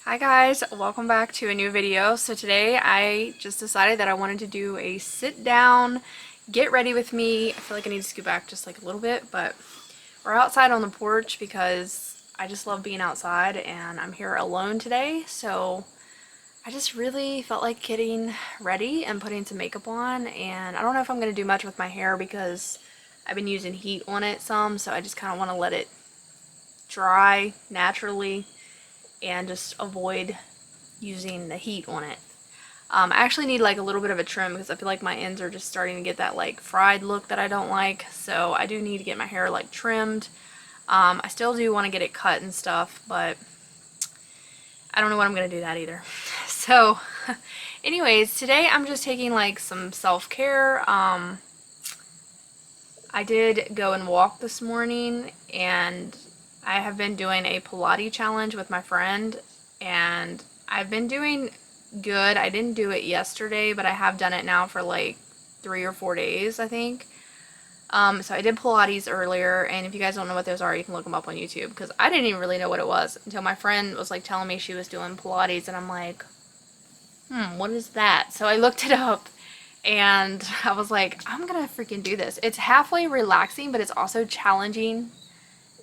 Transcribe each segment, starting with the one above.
Hi guys, welcome back to a new video. So today I just decided that I wanted to do a sit down, get ready with me. I feel like I need to scoot back just like a little bit, but we're outside on the porch because I just love being outside and I'm here alone today. So I just really felt like getting ready and putting some makeup on, and I don't know if I'm going to do much with my hair because I've been using heat on it some, so I just kind of want to let it dry naturally and just avoid using the heat on it. I actually need like a little bit of a trim because I feel like my ends are just starting to get that like fried look that I don't like, so I do need to get my hair like trimmed. I still do want to get it cut and stuff, but I don't know when I'm going to do that either. So anyways, today I'm just taking like some self-care. I did go and walk this morning, and I have been doing a Pilates challenge with my friend, and I've been doing good. I didn't do it yesterday, but I have done it now for like 3 or 4 days, I think. So I did Pilates earlier, and if you guys don't know what those are, you can look them up on YouTube, because I didn't even really know what it was until my friend was like telling me she was doing Pilates, and I'm like, what is that? So I looked it up, and I was like, I'm gonna freaking do this. It's halfway relaxing, but it's also challenging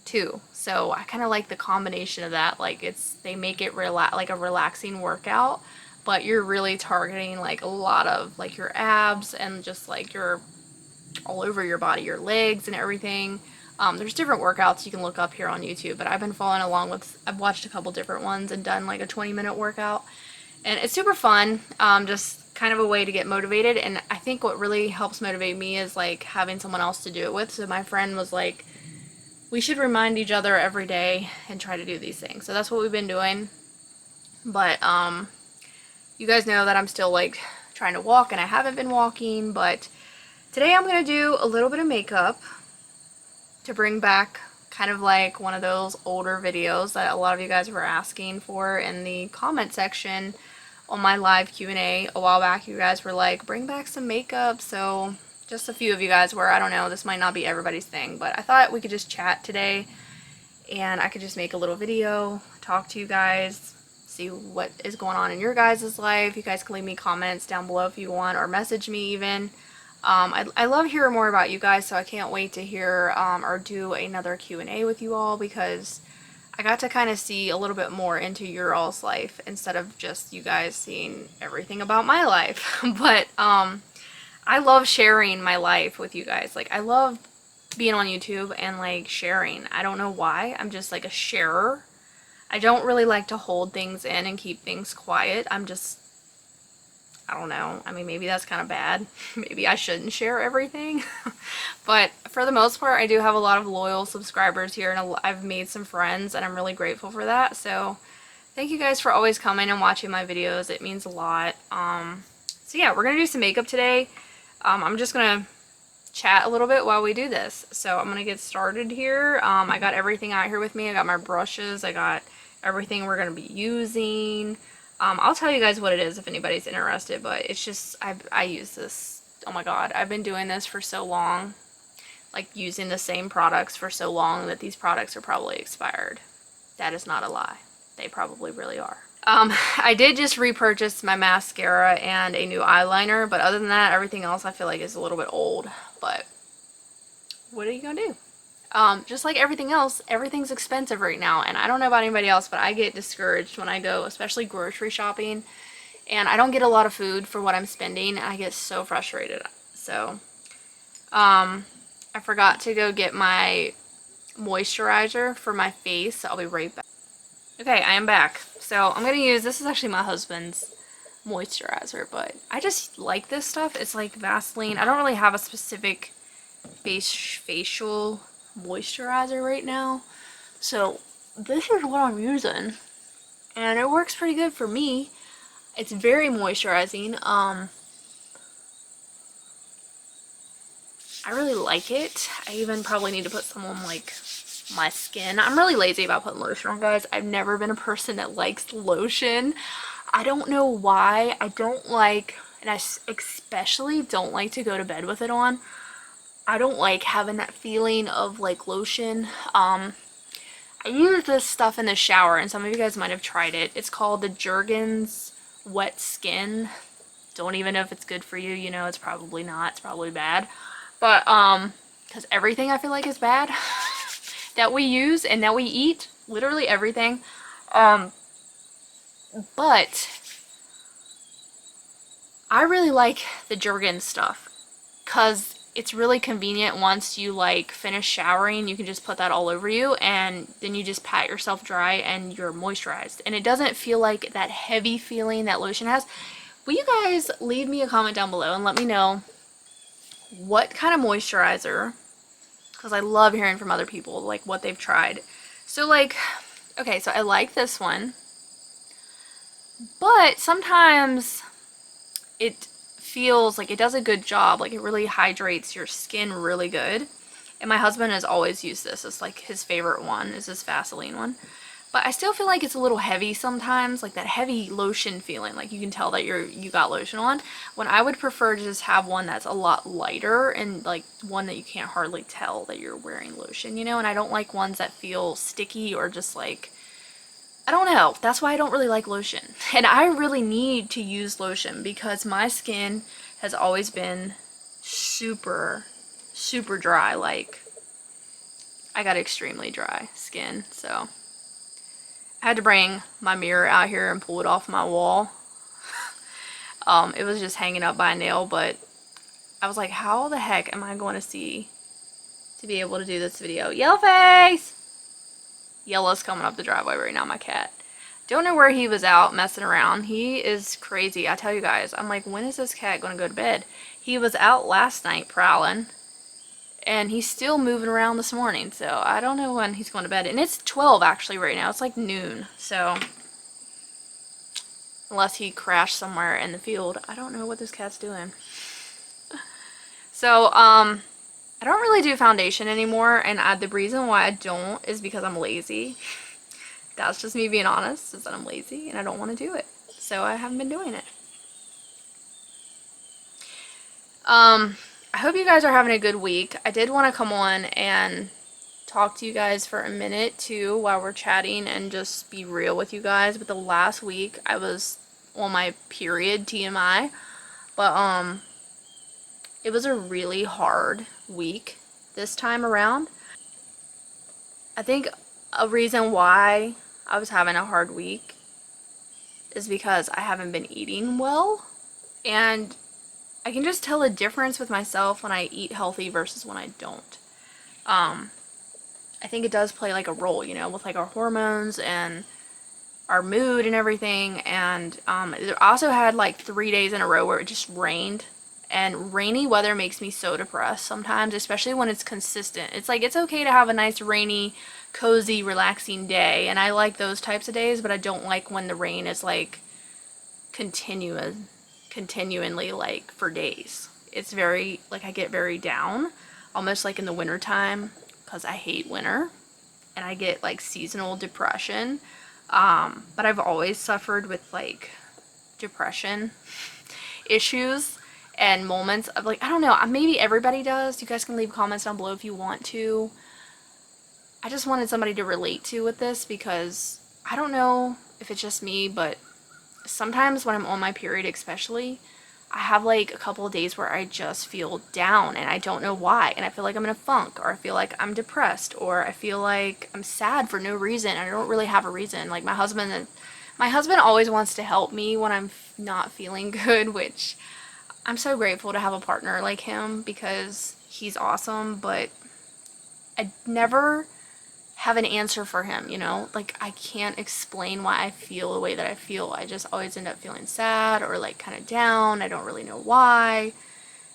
too. So I kind of like the combination of that. Like they make it like a relaxing workout, but you're really targeting like a lot of like your abs and just like your all over your body, your legs and everything. There's different workouts you can look up here on YouTube, but I've been following along with, I've watched a couple different ones and done like a 20-minute workout, and it's super fun. Just kind of a way to get motivated, and I think what really helps motivate me is like having someone else to do it with. So my friend was like, we should remind each other every day and try to do these things. So that's what we've been doing. But you guys know that I'm still like trying to walk, and I haven't been walking, but today I'm going to do a little bit of makeup to bring back kind of like one of those older videos that a lot of you guys were asking for in the comment section on my live Q&A a while back. You guys were like, bring back some makeup. So just a few of you guys were, I don't know, this might not be everybody's thing, but I thought we could just chat today, and I could just make a little video, talk to you guys, see what is going on in your guys' life. You guys can leave me comments down below if you want, or message me even. I love hearing more about you guys, so I can't wait to hear or do another Q&A with you all, because I got to kind of see a little bit more into your all's life instead of just you guys seeing everything about my life. But I love sharing my life with you guys. Like, I love being on YouTube and like sharing. I don't know why. I'm just like a sharer. I don't really like to hold things in and keep things quiet. I don't know. I mean, maybe that's kind of bad. Maybe I shouldn't share everything. But for the most part, I do have a lot of loyal subscribers here, and I've made some friends, and I'm really grateful for that. So thank you guys for always coming and watching my videos. It means a lot. So yeah, we're going to do some makeup today. I'm just going to chat a little bit while we do this. So I'm going to get started here. I got everything out here with me. I got my brushes. I got everything we're going to be using. I'll tell you guys what it is if anybody's interested, but it's just, I use this, oh my god, I've been doing this for so long, like using the same products for so long, that these products are probably expired. That is not a lie. They probably really are. I did just repurchase my mascara and a new eyeliner, but other than that, everything else I feel like is a little bit old, but what are you gonna do? Just like everything else, everything's expensive right now, and I don't know about anybody else, but I get discouraged when I go, especially grocery shopping, and I don't get a lot of food for what I'm spending, and I get so frustrated. So, I forgot to go get my moisturizer for my face, so I'll be right back. Okay, I am back. So, I'm gonna use, this is actually my husband's moisturizer, but I just like this stuff. It's like Vaseline. I don't really have a specific facial moisturizer right now, so this is what I'm using, and it works pretty good for me. It's very moisturizing. I really like it. I even probably need to put some on like my skin. I'm really lazy about putting lotion on, guys. I've never been a person that likes lotion. I don't know why. I don't like, and I especially don't like to go to bed with it on. I don't like having that feeling of like lotion. I I use this stuff in the shower, and some of you guys might have tried it. It's called the Jergens Wet Skin. Don't even know if it's good for you. You know, it's probably not. It's probably bad. But, because everything I feel like is bad that we use and that we eat. Literally everything. But I really like the Jergens stuff because it's really convenient. Once you like finish showering, you can just put that all over you, and then you just pat yourself dry and you're moisturized, and it doesn't feel like that heavy feeling that lotion has. Will you guys leave me a comment down below and let me know what kind of moisturizer, because I love hearing from other people like what they've tried. So like, okay, so I like this one, but sometimes it feels like it does a good job. Like, it really hydrates your skin really good. And my husband has always used this. It's like his favorite one is this Vaseline one. But I still feel like it's a little heavy sometimes, like that heavy lotion feeling. Like, you can tell that you got lotion on. When I would prefer to just have one that's a lot lighter and like one that you can't hardly tell that you're wearing lotion, you know? And I don't like ones that feel sticky or just like, I don't know. That's why I don't really like lotion. And I really need to use lotion because my skin has always been super, super dry. Like, I got extremely dry skin, so I had to bring my mirror out here and pull it off my wall. It was just hanging up by a nail, but I was like, how the heck am I going to be able to do this video? Yellow face! Yellow's coming up the driveway right now, my cat. Don't know where he was out messing around. He is crazy. I tell you guys, I'm like, when is this cat going to go to bed? He was out last night prowling, and he's still moving around this morning, so I don't know when he's going to bed. And it's 12 actually right now. It's like noon, so unless he crashed somewhere in the field, I don't know what this cat's doing. So, I don't really do foundation anymore, and the reason why I don't is because I'm lazy. That's just me being honest, is that I'm lazy and I don't want to do it. So I haven't been doing it. I hope you guys are having a good week. I did want to come on and talk to you guys for a minute too while we're chatting and just be real with you guys. But the last week I was on my period, TMI, but it was a really hard week this time around. I think a reason why I was having a hard week is because I haven't been eating well, and I can just tell a difference with myself when I eat healthy versus when I don't. I think it does play like a role, you know, with like our hormones and our mood and everything. And I also had like 3 days in a row where it just rained. And rainy weather makes me so depressed sometimes, especially when it's consistent. It's like, it's okay to have a nice rainy, cozy, relaxing day, and I like those types of days, but I don't like when the rain is like continually like for days. It's very, like, I get very down, almost like in the winter time, because I hate winter, and I get like seasonal depression. But I've always suffered with like depression issues and moments of like, I don't know, maybe everybody does. You guys can leave comments down below if you want to. I just wanted somebody to relate to with this because I don't know if it's just me, but sometimes when I'm on my period especially, I have like a couple of days where I just feel down and I don't know why, and I feel like I'm in a funk, or I feel like I'm depressed, or I feel like I'm sad for no reason. I don't really have a reason. Like my husband always wants to help me when I'm not feeling good, which I'm so grateful to have a partner like him because he's awesome, but I never have an answer for him, you know? Like, I can't explain why I feel the way that I feel. I just always end up feeling sad or like kind of down. I don't really know why.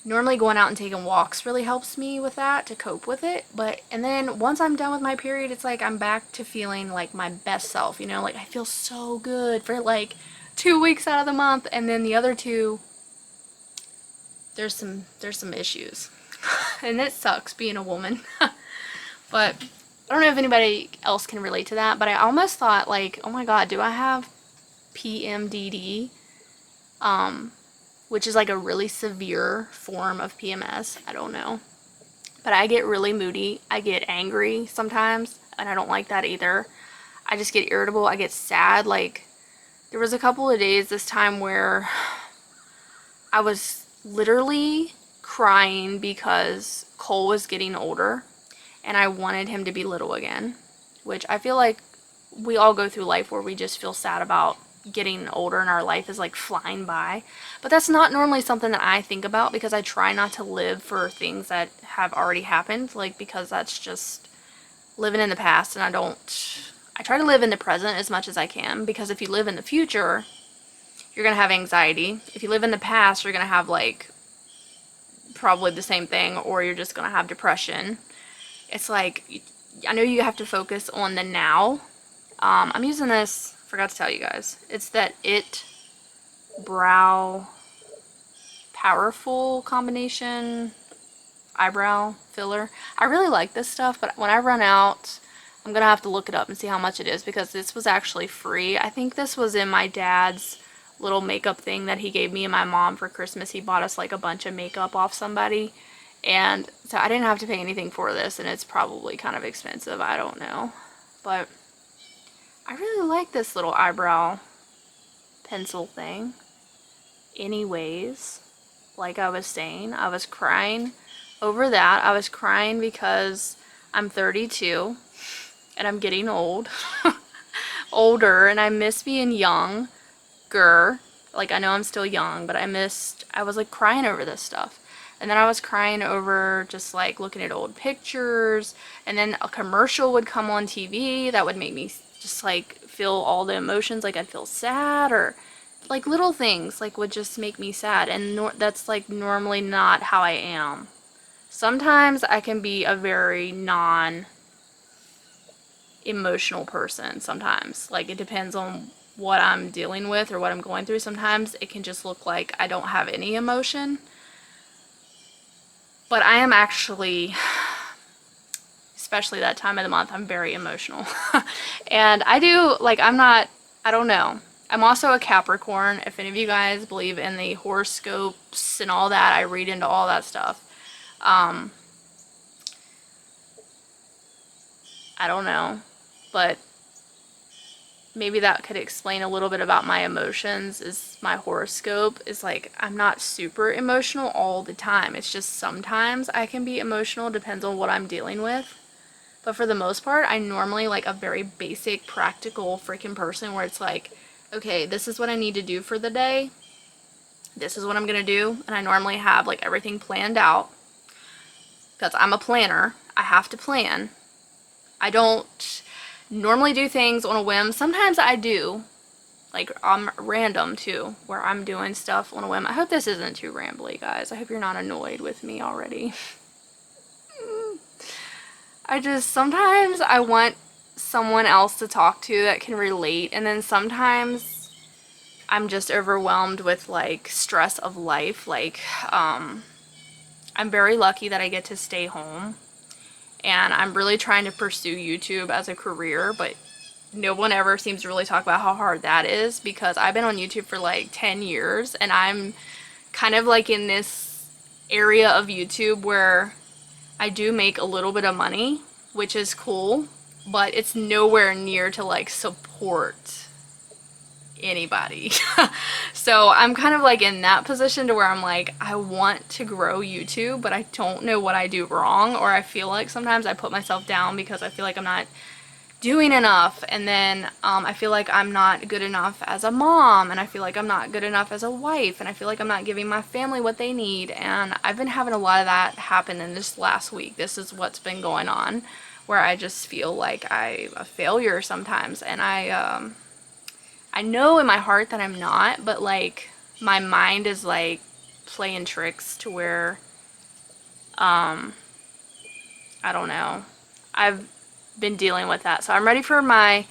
Normally going out and taking walks really helps me with that, to cope with it. And then once I'm done with my period, it's like I'm back to feeling like my best self, you know? Like, I feel so good for like 2 weeks out of the month, and then the other 2, there's some issues. And it sucks being a woman. But I don't know if anybody else can relate to that, but I almost thought like, oh my god, do I have PMDD? Which is like a really severe form of PMS. I don't know. But I get really moody. I get angry sometimes. and I don't like that either. I just get irritable, I get sad. Like, there was a couple of days this time where I was literally crying because Cole was getting older and I wanted him to be little again, which I feel like we all go through life where we just feel sad about getting older and our life is like flying by. But that's not normally something that I think about because I try not to live for things that have already happened, like, because that's just living in the past, and I try to live in the present as much as I can, because if you live in the future, you're gonna have anxiety. If you live in the past, you're gonna have like probably the same thing, or you're just gonna have depression. It's like, I know you have to focus on the now. I'm using this, forgot to tell you guys, it's that It Brow Powerful Combination Eyebrow Filler. I really like this stuff, but when I run out, I'm gonna have to look it up and see how much it is, because this was actually free. I think this was in my dad's little makeup thing that he gave me and my mom for Christmas. He bought us like a bunch of makeup off somebody, and so I didn't have to pay anything for this, and it's probably kind of expensive, I don't know, but I really like this little eyebrow pencil thing. Anyways, like I was saying, I was crying over that. I was crying because I'm 32 and I'm getting older, and I miss being younger. Like, I know I'm still young, but I was like crying over this stuff. And then I was crying over just like looking at old pictures, and then a commercial would come on TV that would make me just like feel all the emotions. Like, I'd feel sad, or like little things like would just make me sad, and that's like normally not how I am. Sometimes I can be a very non-emotional person sometimes. Like, it depends on what I'm dealing with or what I'm going through. Sometimes it can just look like I don't have any emotion. But I am actually, especially that time of the month, I'm very emotional. And I do, like, I don't know. I'm also a Capricorn. If any of you guys believe in the horoscopes and all that, I read into all that stuff. I don't know, but maybe that could explain a little bit about my emotions. Is my horoscope is like, I'm not super emotional all the time. It's just sometimes I can be emotional, depends on what I'm dealing with. But for the most part, I'm normally like a very basic, practical freaking person, where it's like, okay, this is what I need to do for the day. This is what I'm gonna do. And I normally have like everything planned out, because I'm a planner. I have to plan. I don't normally do things on a whim. Sometimes I do, like, I'm random too, where I'm doing stuff on a whim. I hope this isn't too rambly, guys. I hope you're not annoyed with me already. Sometimes I want someone else to talk to that can relate, and then sometimes I'm just overwhelmed with like stress of life. Like, I'm very lucky that I get to stay home, and I'm really trying to pursue YouTube as a career, but no one ever seems to really talk about how hard that is, because I've been on YouTube for like 10 years, and I'm kind of like in this area of YouTube where I do make a little bit of money, which is cool, but it's nowhere near to like support anybody. So I'm kind of like in that position to where I'm like, I want to grow YouTube, but I don't know what I do wrong, or I feel like sometimes I put myself down because I feel like I'm not doing enough, and then I feel like I'm not good enough as a mom, and I feel like I'm not good enough as a wife, and I feel like I'm not giving my family what they need. And I've been having a lot of that happen in this last week. This is what's been going on, where I just feel like I'm a failure sometimes, and I know in my heart that I'm not, but like my mind is like playing tricks to where I don't know. I've been dealing with that. So I'm ready for my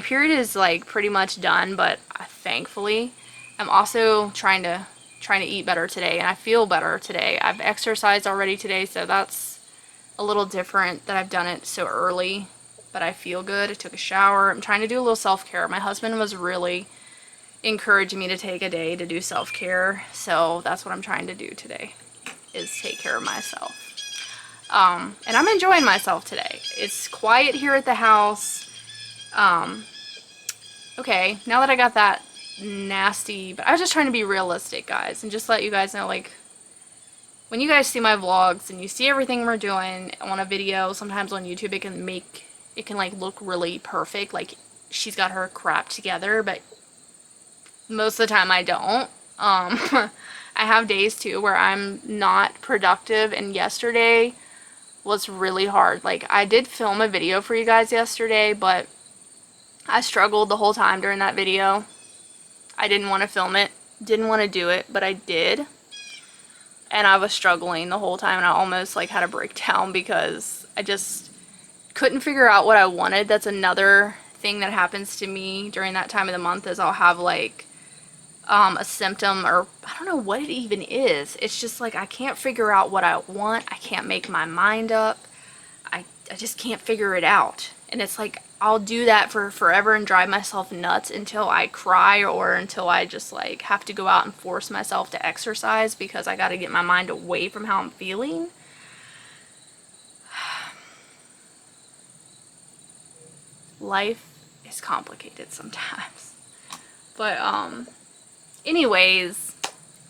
period is like pretty much done, but thankfully I'm also trying to eat better today, and I feel better today. I've exercised already today, so that's a little different that I've done it so early, but I feel good. I took a shower. I'm trying to do a little self-care. My husband was really encouraging me to take a day to do self-care, so that's what I'm trying to do today, is take care of myself. And I'm enjoying myself today. It's quiet here at the house. Okay, now that I got that nasty, but I was just trying to be realistic, guys, and just let you guys know, like, when you guys see my vlogs and you see everything we're doing on a video, sometimes on YouTube it can like look really perfect, like she's got her crap together, but most of the time I don't. I have days too where I'm not productive, and yesterday was really hard. Like, I did film a video for you guys yesterday, but I struggled the whole time during that video. I didn't want to film it, didn't want to do it, but I did. And I was struggling the whole time, and I almost like had a breakdown because I just couldn't figure out what I wanted. That's another thing that happens to me during that time of the month, is I'll have like a symptom, or I don't know what it even is. It's just like I can't figure out what I want. I can't make my mind up. I just can't figure it out. And it's like I'll do that for forever and drive myself nuts until I cry, or until I just like have to go out and force myself to exercise because I got to get my mind away from how I'm feeling. Life is complicated sometimes. But anyways,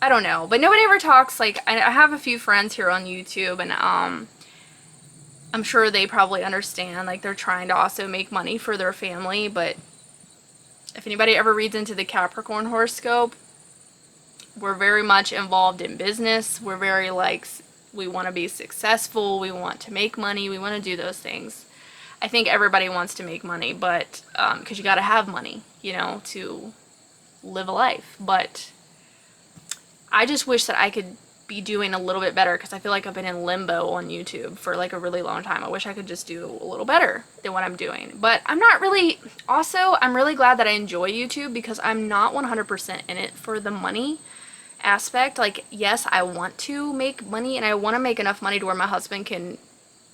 I don't know. But nobody ever talks, like, I have a few friends here on YouTube, and I'm sure they probably understand, like, they're trying to also make money for their family, but if anybody ever reads into the Capricorn horoscope, we're very much involved in business. We're very, like, we want to be successful, we want to make money, we want to do those things. I think everybody wants to make money, but, because you gotta have money, you know, to live a life, but I just wish that I could be doing a little bit better, because I feel like I've been in limbo on YouTube for like a really long time. I wish I could just do a little better than what I'm doing, but I'm not really. Also, I'm really glad that I enjoy YouTube, because I'm not 100% in it for the money aspect. Like, yes, I want to make money, and I want to make enough money to where my husband can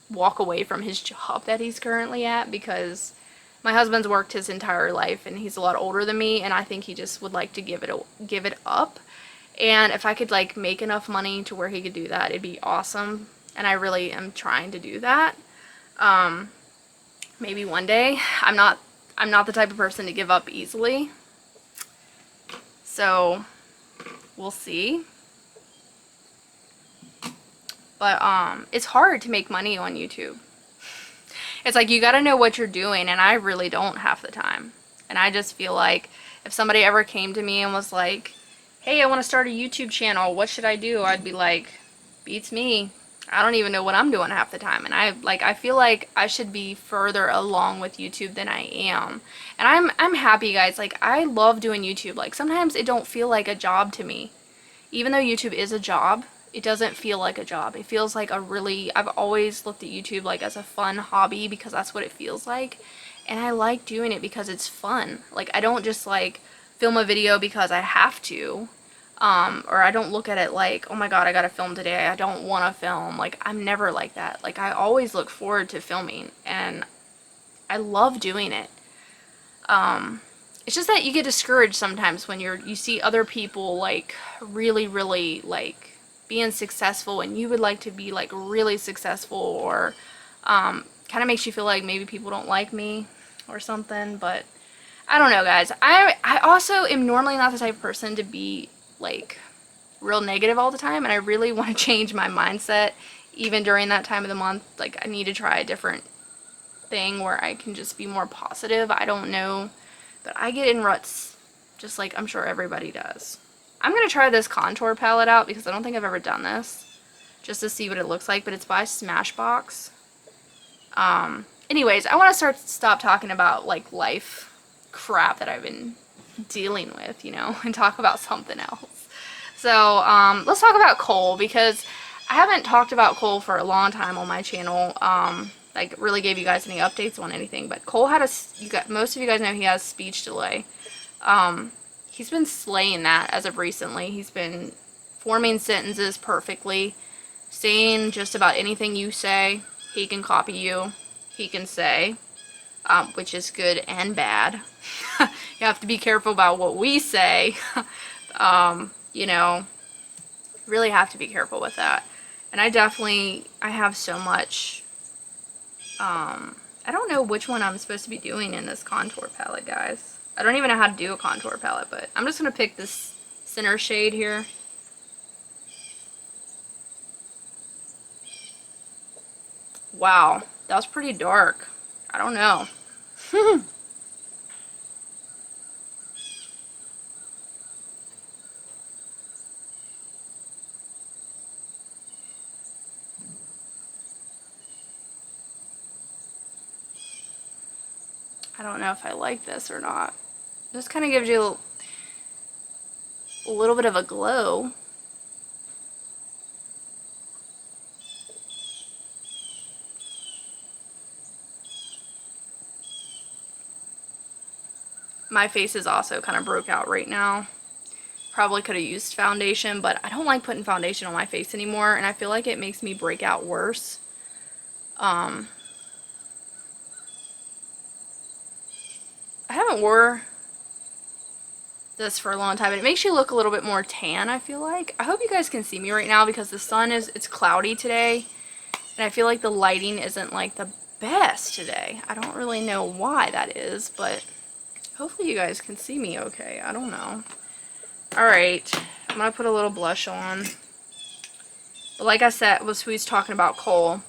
walk away from his job that he's currently at, because my husband's worked his entire life and he's a lot older than me, and I think he just would like to give it up. And if I could like make enough money to where he could do that, it'd be awesome. And I really am trying to do that. Maybe one day. I'm not the type of person to give up easily. So we'll see. But it's hard to make money on YouTube. It's like you gotta know what you're doing, and I really don't half the time. And I just feel like if somebody ever came to me and was like, hey, I want to start a YouTube channel, what should I do? I'd be like, beats me. I don't even know what I'm doing half the time. And I feel like I should be further along with YouTube than I am. And I'm happy, guys. Like, I love doing YouTube. Like, sometimes it don't feel like a job to me. Even though YouTube is a job, it doesn't feel like a job. It feels like I've always looked at YouTube like as a fun hobby, because that's what it feels like. And I like doing it because it's fun. Like, I don't just like film a video because I have to, or I don't look at it like, oh my god, I gotta film today, I don't want to film. Like, I'm never like that. Like, I always look forward to filming, and I love doing it. It's just that you get discouraged sometimes when you see other people like really, really like being successful, and you would like to be like really successful, or kind of makes you feel like maybe people don't like me or something. But I don't know, guys. I also am normally not the type of person to be like real negative all the time, and I really want to change my mindset even during that time of the month. Like, I need to try a different thing where I can just be more positive. I don't know, but I get in ruts just like I'm sure everybody does. I'm going to try this contour palette out because I don't think I've ever done this, just to see what it looks like, but it's by Smashbox. Anyways, I want to stop talking about like life crap that I've been dealing with, you know, and talk about something else. So let's talk about coal, because I haven't talked about coal for a long time on my channel. Like, really gave you guys any updates on anything, but Cole had most of you guys know he has speech delay. He's been slaying that as of recently. He's been forming sentences perfectly, saying just about anything you say. He can copy you. He can say, which is good and bad. You have to be careful about what we say. You know, really have to be careful with that. And I have so much, I don't know which one I'm supposed to be doing in this contour palette, guys. I don't even know how to do a contour palette, but I'm just going to pick this center shade here. Wow, that was pretty dark. I don't know. I don't know if I like this or not. This kind of gives you a little bit of a glow. My face is also kind of broke out right now. Probably could have used foundation, but I don't like putting foundation on my face anymore, and I feel like it makes me break out worse. I haven't wore this for a long time, and it makes you look a little bit more tan, I feel like. I hope you guys can see me right now because the sun it's cloudy today, and I feel like the lighting isn't like the best today. I don't really know why that is, but hopefully you guys can see me okay. I don't know. Alright, I'm gonna put a little blush on. But like I said, we was talking about Cole.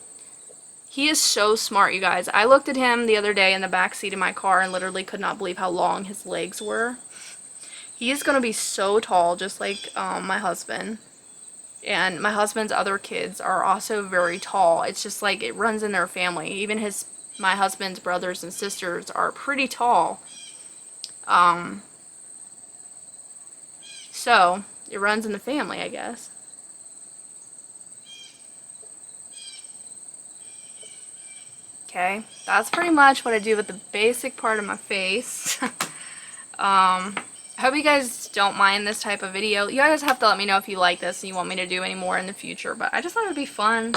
He is so smart, you guys. I looked at him the other day in the back seat of my car and literally could not believe how long his legs were. He is going to be so tall, just like my husband. And my husband's other kids are also very tall. It's just like it runs in their family. Even my husband's brothers and sisters are pretty tall. So, it runs in the family, I guess. Okay, that's pretty much what I do with the basic part of my face. I hope you guys don't mind this type of video. You guys have to let me know if you like this and you want me to do any more in the future, but I just thought it would be fun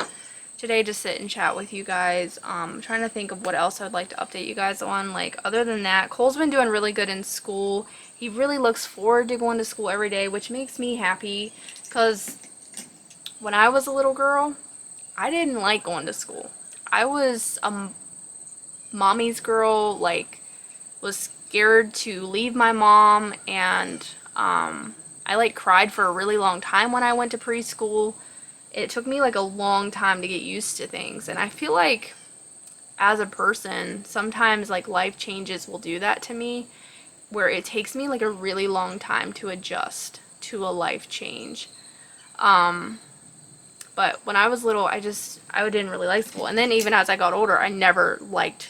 today to sit and chat with you guys. I'm trying to think of what else I'd like to update you guys on. Like, other than that, Cole's been doing really good in school. He really looks forward to going to school every day, which makes me happy, because when I was a little girl, I didn't like going to school. I was a mommy's girl, like, was scared to leave my mom, and I like cried for a really long time when I went to preschool. It took me like a long time to get used to things, and I feel like as a person, sometimes like life changes will do that to me, where it takes me like a really long time to adjust to a life change. But when I was little, I didn't really like school. And then even as I got older, I never liked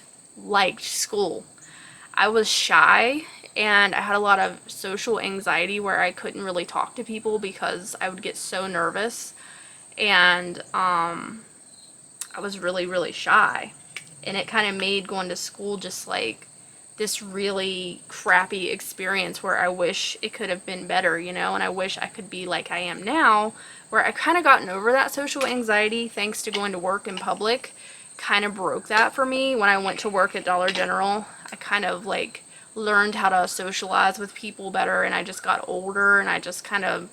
school. I was shy, and I had a lot of social anxiety where I couldn't really talk to people because I would get so nervous. And I was really, really shy. And it kind of made going to school just like this really crappy experience where I wish it could have been better, you know, and I wish I could be like I am now, where I kind of gotten over that social anxiety thanks to going to work in public. Kind of broke that for me when I went to work at Dollar General. I kind of like learned how to socialize with people better, and I just got older, and I just kind of,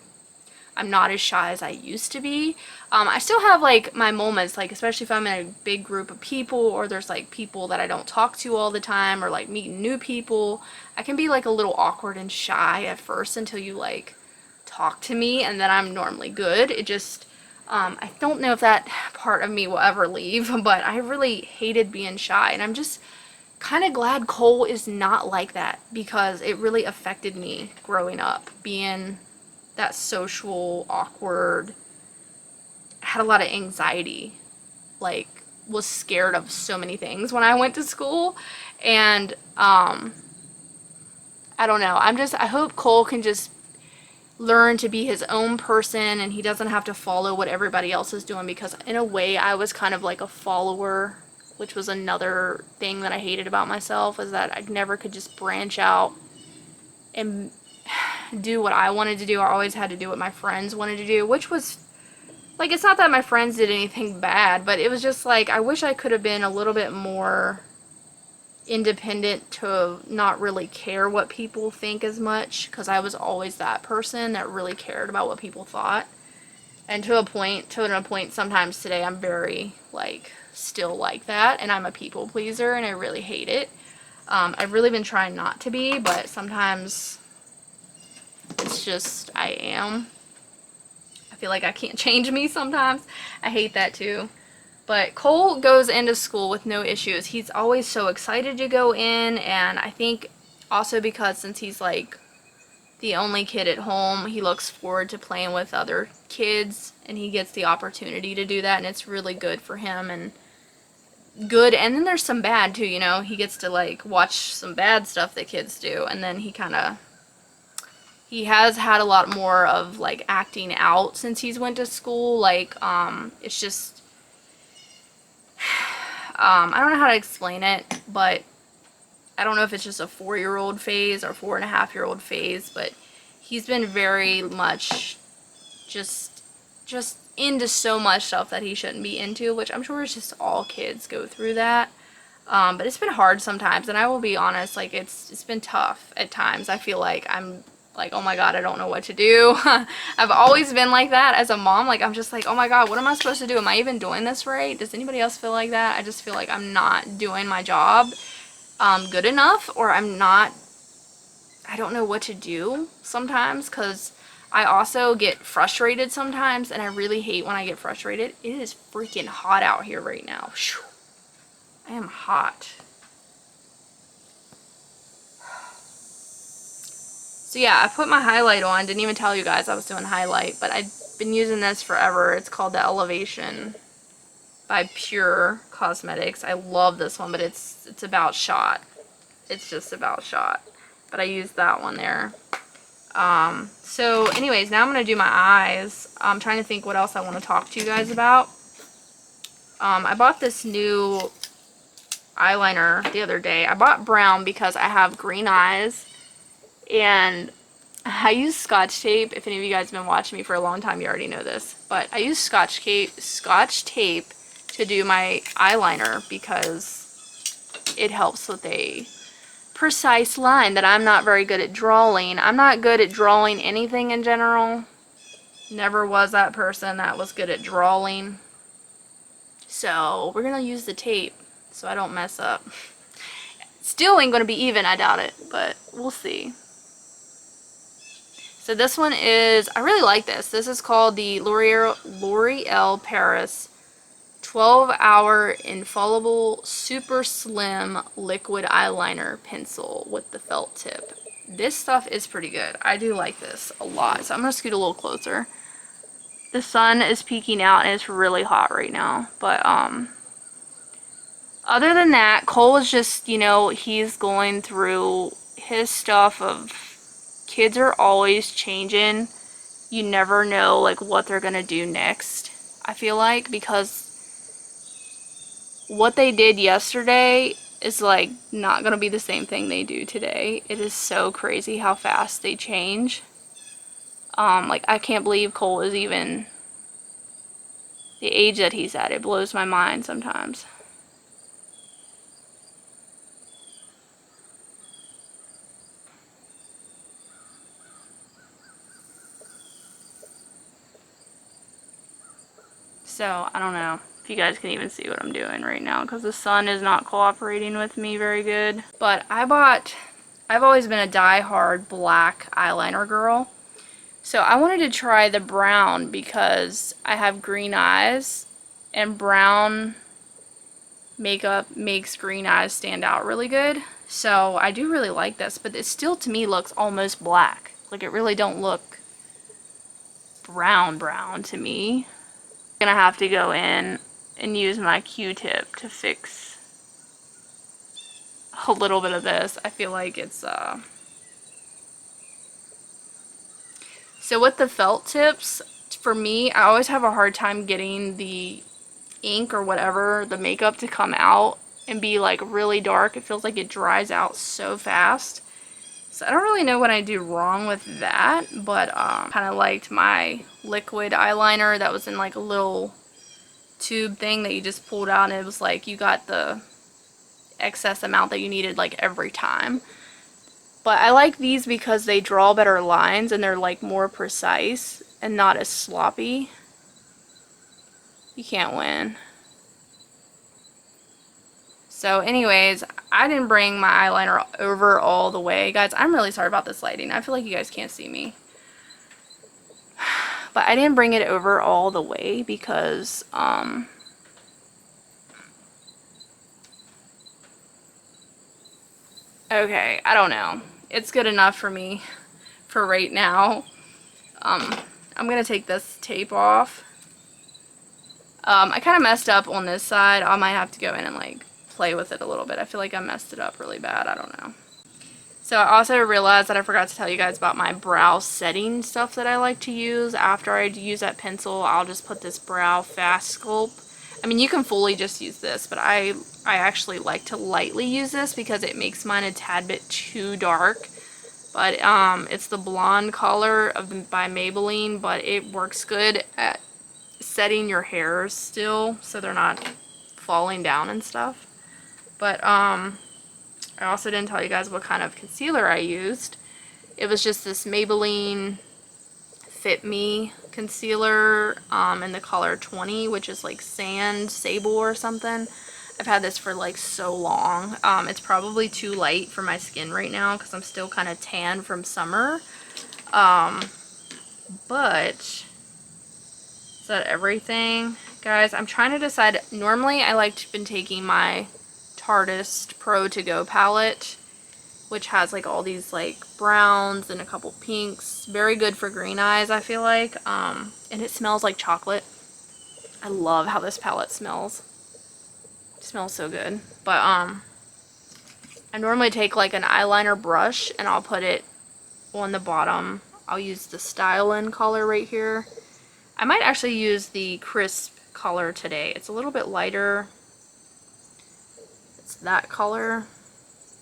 I'm not as shy as I used to be. I still have like my moments, like especially if I'm in a big group of people, or there's like people that I don't talk to all the time, or like meeting new people. I can be like a little awkward and shy at first until you like talk to me, and then I'm normally good. It just, I don't know if that part of me will ever leave, but I really hated being shy, and I'm just kind of glad Cole is not like that, because it really affected me growing up, being that social, awkward, had a lot of anxiety, like was scared of so many things when I went to school. And I don't know, I hope Cole can just learn to be his own person, and he doesn't have to follow what everybody else is doing, because in a way I was kind of like a follower, which was another thing that I hated about myself, is that I never could just branch out and do what I wanted to do. I always had to do what my friends wanted to do, which was like, it's not that my friends did anything bad, but it was just like, I wish I could have been a little bit more independent to not really care what people think as much, because I was always that person that really cared about what people thought. And to a point sometimes today I'm very like still like that, and I'm a people pleaser and I really hate it. I've really been trying not to be, but sometimes it's just I am. I feel like I can't change me sometimes. I hate that too. But Cole goes into school with no issues. He's always so excited to go in, and I think also because since he's like the only kid at home, he looks forward to playing with other kids, and he gets the opportunity to do that, and it's really good for him and good. And then there's some bad too, you know. He gets to like watch some bad stuff that kids do, and then he has had a lot more of like acting out since he's went to school. Like it's just I don't know how to explain it, but I don't know if it's just a 4-year-old phase or 4.5-year-old phase, but he's been very much just into so much stuff that he shouldn't be into, which I'm sure is just all kids go through that. But it's been hard sometimes, and I will be honest, like it's been tough at times. I feel like I'm like, oh my god, I don't know what to do. I've always been like that as a mom. Like, I'm just like, oh my god, what am I supposed to do? Am I even doing this right? Does anybody else feel like that? I just feel like I'm not doing my job good enough, or I don't know what to do sometimes, because I also get frustrated sometimes, and I really hate when I get frustrated. It is freaking hot out here right now. I am hot. So yeah, I put my highlight on. Didn't even tell you guys I was doing highlight, but I've been using this forever. It's called the Elevation by Pure Cosmetics. I love this one, but it's about shot. It's just about shot. But I used that one there. So anyways, now I'm going to do my eyes. I'm trying to think what else I want to talk to you guys about. I bought this new eyeliner the other day. I bought brown because I have green eyes, and I use Scotch tape. If any of you guys have been watching me for a long time, you already know this, but I use Scotch tape to do my eyeliner because it helps with a precise line that I'm not very good at drawing. I'm not good at drawing anything in general. Never was that person that was good at drawing. So we're gonna use the tape so I don't mess up. Still ain't gonna be even, I doubt it, but we'll see. So this one is, I really like this. This is called the L'Oreal Paris 12-Hour Infallible Super Slim Liquid Eyeliner Pencil with the felt tip. This stuff is pretty good. I do like this a lot. So I'm going to scoot a little closer. The sun is peeking out and it's really hot right now. But other than that, Cole is just, you know, he's going through his stuff of kids are always changing. You never know like what they're going to do next, I feel like, because what they did yesterday is like not gonna be the same thing they do today. It is so crazy how fast they change. Like I can't believe Cole is even the age that he's at. It blows my mind sometimes. So I don't know if you guys can even see what I'm doing right now because the sun is not cooperating with me very good. But I've always been a die-hard black eyeliner girl. So I wanted to try the brown because I have green eyes, and brown makeup makes green eyes stand out really good. So I do really like this, but it still to me looks almost black. Like it really don't look brown to me. I'm gonna have to go in and use my Q-tip to fix a little bit of this. I feel like it's so with the felt tips, for me, I always have a hard time getting the ink or whatever, the makeup, to come out and be like really dark. It feels like it dries out so fast. So I don't really know what I do wrong with that, but kind of liked my liquid eyeliner that was in like a little tube thing that you just pulled out, and it was like you got the excess amount that you needed like every time. But I like these because they draw better lines and they're like more precise and not as sloppy. You can't win. So anyways, I didn't bring my eyeliner over all the way. Guys, I'm really sorry about this lighting. I feel like you guys can't see me. But I didn't bring it over all the way because, okay, I don't know. It's good enough for me for right now. I'm gonna take this tape off. I kind of messed up on this side. I might have to go in and like play with it a little bit. I feel like I messed it up really bad. I don't know. So I also realized that I forgot to tell you guys about my brow setting stuff that I like to use. After I use that pencil, I'll just put this brow fast sculpt. I mean, you can fully just use this, but I actually like to lightly use this because it makes mine a tad bit too dark. But it's the blonde color by Maybelline, but it works good at setting your hairs still so they're not falling down and stuff. But I also didn't tell you guys what kind of concealer I used. It was just this Maybelline Fit Me concealer in the color 20, which is like sand sable or something. I've had this for like so long. It's probably too light for my skin right now because I'm still kind of tan from summer. But is that everything? Guys, I'm trying to decide. Normally I like been taking my Tartist Pro To Go palette, which has like all these like browns and a couple pinks. Very good for green eyes, I feel like. And it smells like chocolate. I love how this palette smells. It smells so good. But I normally take like an eyeliner brush and I'll put it on the bottom. I'll use the Style In color right here. I might actually use the Crisp color today. It's a little bit lighter. It's that color.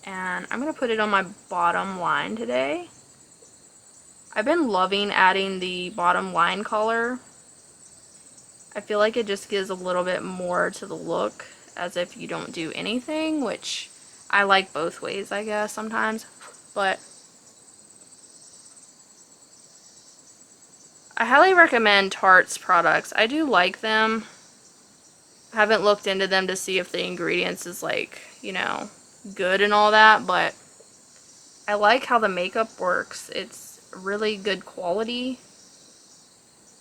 And I'm going to put it on my bottom line today. I've been loving adding the bottom line color. I feel like it just gives a little bit more to the look, as if you don't do anything, which I like both ways, I guess, sometimes. But I highly recommend Tarte's products. I do like them. I haven't looked into them to see if the ingredients is like, you know, good and all that, but I like how the makeup works. It's really good quality,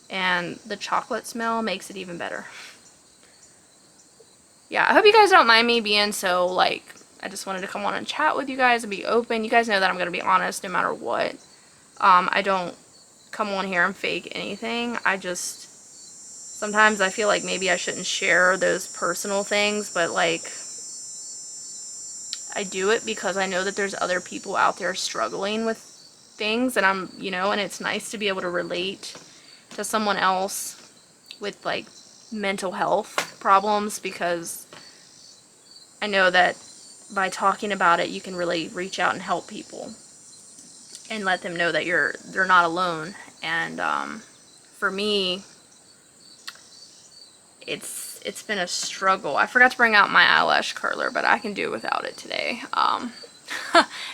and the chocolate smell makes it even better. Yeah, I hope you guys don't mind me being so, like, I just wanted to come on and chat with you guys and be open. You guys know that I'm going to be honest no matter what. I don't come on here and fake anything. I just, sometimes I feel like maybe I shouldn't share those personal things, but like, I do it because I know that there's other people out there struggling with things, and I'm, you know, and it's nice to be able to relate to someone else with like mental health problems, because I know that by talking about it you can really reach out and help people and let them know that they're not alone. And for me, it's been a struggle. I forgot to bring out my eyelash curler, but I can do without it today.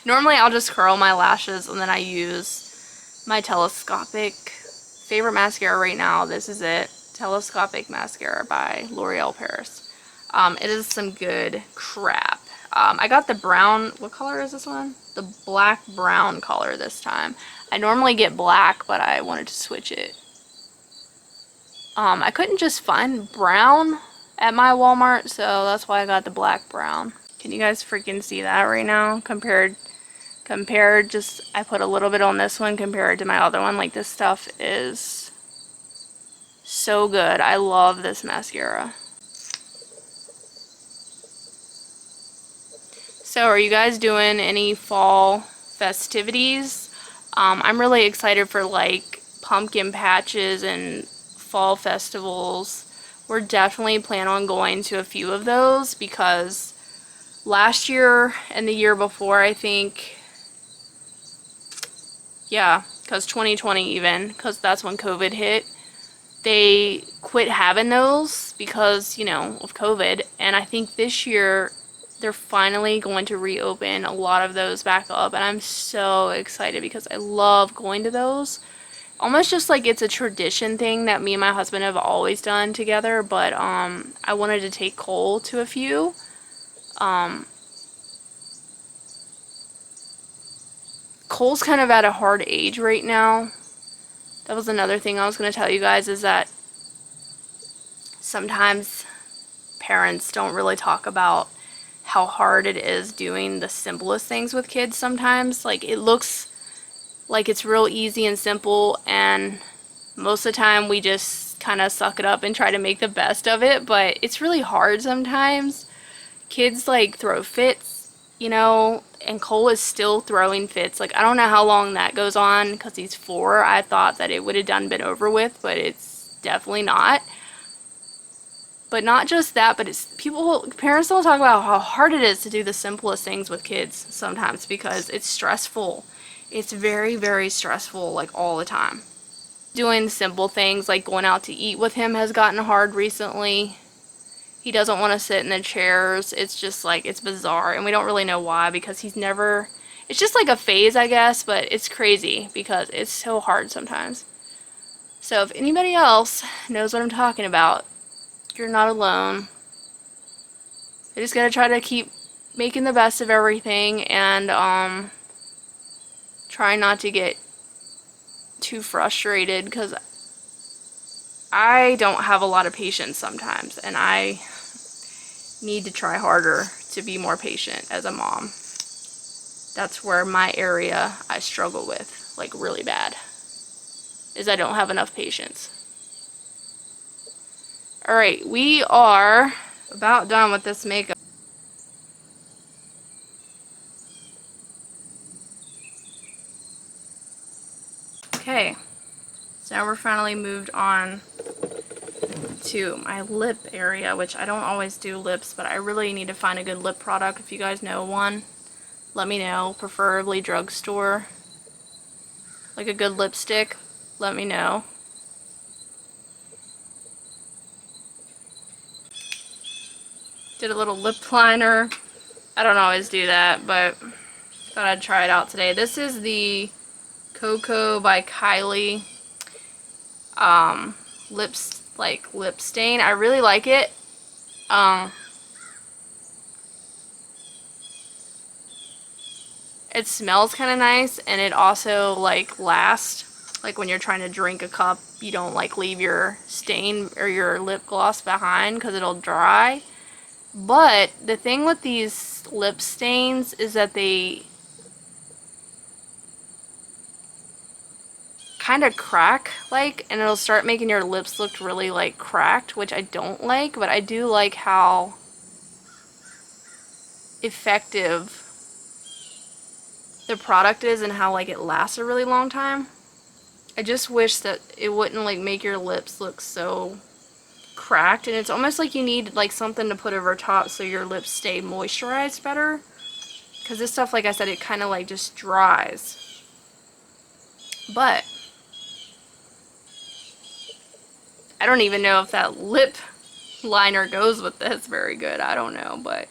Normally I'll just curl my lashes, and then I use my telescopic favorite mascara right now. This is it. Telescopic mascara by L'Oreal Paris. It is some good crap. I got the brown, what color is this one? The black brown color this time. I normally get black, but I wanted to switch it. I couldn't just find brown at my Walmart, so that's why I got the black brown. Can you guys freaking see that right now? Compared, just, I put a little bit on this one compared to my other one. Like, this stuff is so good. I love this mascara. So, are you guys doing any fall festivities? I'm really excited for like pumpkin patches and fall festivals. We're definitely planning on going to a few of those, because last year and the year before, I think, yeah, because 2020 even, because that's when COVID hit, they quit having those because, you know, of COVID. And I think this year they're finally going to reopen a lot of those back up, and I'm so excited because I love going to those. almost just like it's a tradition thing that me and my husband have always done together, but I wanted to take Cole to a few. Cole's kind of at a hard age right now. That was another thing I was going to tell you guys, is that sometimes parents don't really talk about how hard it is doing the simplest things with kids sometimes. Like, it looks like it's real easy and simple, and most of the time we just kind of suck it up and try to make the best of it, but it's really hard sometimes. Kids like throw fits, you know, and Cole is still throwing fits. Like, I don't know how long that goes on because he's 4. I thought that it would have been over with, but it's definitely not. But not just that, but it's parents don't talk about how hard it is to do the simplest things with kids sometimes, because it's stressful. It's very, very stressful, like, all the time. Doing simple things like going out to eat with him has gotten hard recently. He doesn't want to sit in the chairs. It's just like, it's bizarre, and we don't really know why, because he's never, it's just like a phase, I guess, but it's crazy because it's so hard sometimes. So if anybody else knows what I'm talking about, you're not alone. I just gotta try to keep making the best of everything, and try not to get too frustrated, because I don't have a lot of patience sometimes, and I need to try harder to be more patient as a mom. That's where my area I struggle with, like, really bad, is I don't have enough patience. Alright, we are about done with this makeup. Okay, so now we're finally moved on to my lip area, which I don't always do lips, but I really need to find a good lip product. If you guys know one, let me know, preferably drugstore. Like a good lipstick, let me know. Did a little lip liner. I don't always do that, but thought I'd try it out today. This is the Cocoa by Kylie lip stain. I really like it. It smells kind of nice, and it also like lasts. Like when you're trying to drink a cup, you don't like leave your stain or your lip gloss behind because it'll dry. But the thing with these lip stains is that they kind of crack, like, and it'll start making your lips look really like cracked, which I don't like, but I do like how effective the product is and how like it lasts a really long time. I just wish that it wouldn't like make your lips look so cracked, and it's almost like you need like something to put over top so your lips stay moisturized better, because this stuff, like I said, it kind of like just dries. But I don't even know if that lip liner goes with this very good. I don't know, but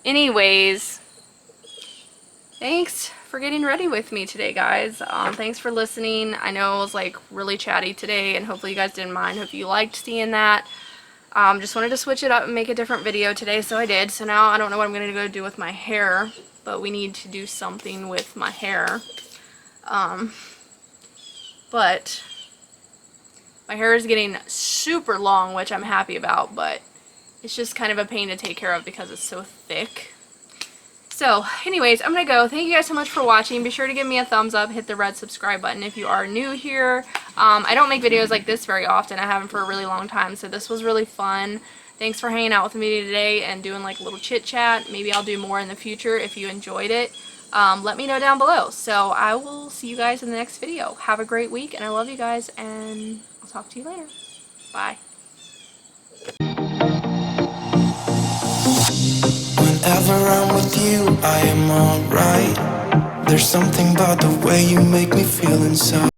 anyways, thanks for getting ready with me today, guys. Thanks for listening. I know it was like really chatty today, and hopefully you guys didn't mind. Hope you liked seeing that. Just wanted to switch it up and make a different video today, so I did. So now I don't know what I'm going to go do with my hair, but we need to do something with my hair. But my hair is getting super long, which I'm happy about, but it's just kind of a pain to take care of because it's so thick. So, anyways, I'm going to go. Thank you guys so much for watching. Be sure to give me a thumbs up. Hit the red subscribe button if you are new here. I don't make videos like this very often. I haven't for a really long time, so this was really fun. Thanks for hanging out with me today and doing like a little chit chat. Maybe I'll do more in the future if you enjoyed it. Let me know down below. So, I will see you guys in the next video. Have a great week, and I love you guys, and I'll talk to you later. Bye. Whenever I'm with you, I am alright. There's something about the way you make me feel inside.